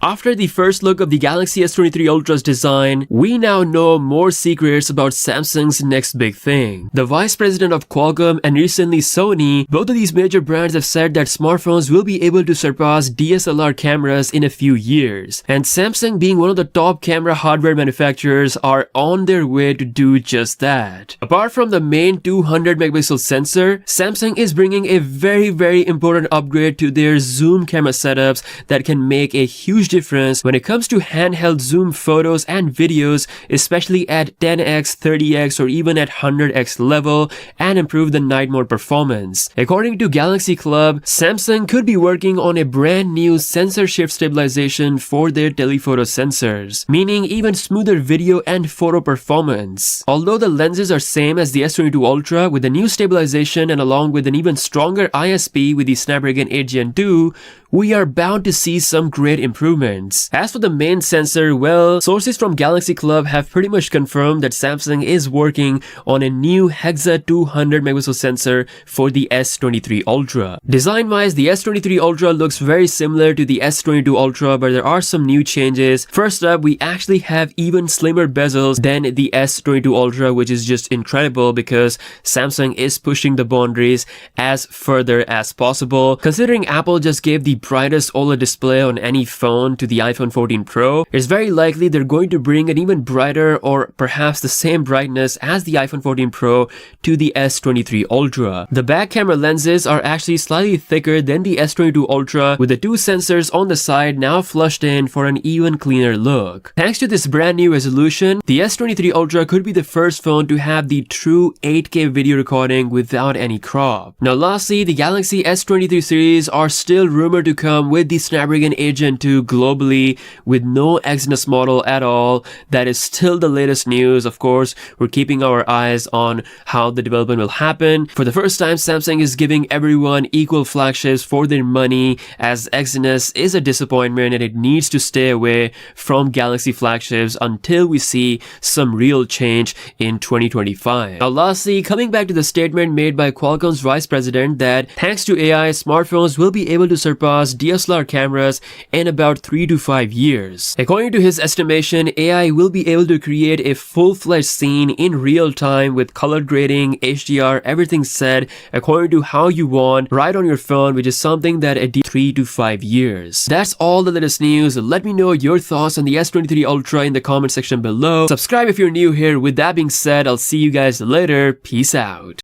After the first look of the Galaxy S23 Ultra's design, we now know more secrets about Samsung's next big thing. The vice president of Qualcomm and recently Sony, both of these major brands have said that smartphones will be able to surpass DSLR cameras in a few years. And Samsung, being one of the top camera hardware manufacturers, are on their way to do just that. Apart from the main 200 megapixel sensor, Samsung is bringing a very important upgrade to their zoom camera setups that can make a huge difference when it comes to handheld zoom photos and videos, especially at 10x, 30x, or even at 100x level, and improve the night mode performance. According to Galaxy Club, Samsung could be working on a brand new sensor shift stabilization for their telephoto sensors, meaning even smoother video and photo performance. Although the lenses are same as the S22 Ultra, with the new stabilization and along with an even stronger ISP with the Snapdragon 8 Gen 2, we are bound to see some great improvements. As for the main sensor, well, sources from Galaxy Club have pretty much confirmed that Samsung is working on a new Hexa 200 megapixel sensor for the S23 Ultra. Design-wise, the S23 Ultra looks very similar to the S22 Ultra, but there are some new changes. First up, we actually have even slimmer bezels than the S22 Ultra, which is just incredible because Samsung is pushing the boundaries as further as possible. Considering Apple just gave the brightest OLED display on any phone to the iPhone 14 Pro, it's very likely they're going to bring an even brighter or perhaps the same brightness as the iPhone 14 Pro to the S23 Ultra. The back camera lenses are actually slightly thicker than the S22 Ultra, with the two sensors on the side now flushed in for an even cleaner look. Thanks to this brand new resolution, the S23 Ultra could be the first phone to have the true 8K video recording without any crop. Now lastly, the Galaxy S23 series are still rumored to come with the Snapdragon 8 Gen 2 globally with no Exynos model at all. That is still the latest news. Of course, we're keeping our eyes on how the development will happen. For the first time, Samsung is giving everyone equal flagships for their money, as Exynos is a disappointment and it needs to stay away from Galaxy flagships until we see some real change in 2025. Now lastly, coming back to the statement made by Qualcomm's vice president that thanks to AI, smartphones will be able to surpass DSLR cameras in about 3 to 5 years. According to his estimation, AI will be able to create a full-fledged scene in real time with color grading, HDR, everything set according to how you want right on your phone, which is something that at 3 to 5 years. That's all the latest news. Let me know your thoughts on the S23 Ultra in the comment section below. Subscribe if you're new here. With that being said, I'll see you guys later. Peace out.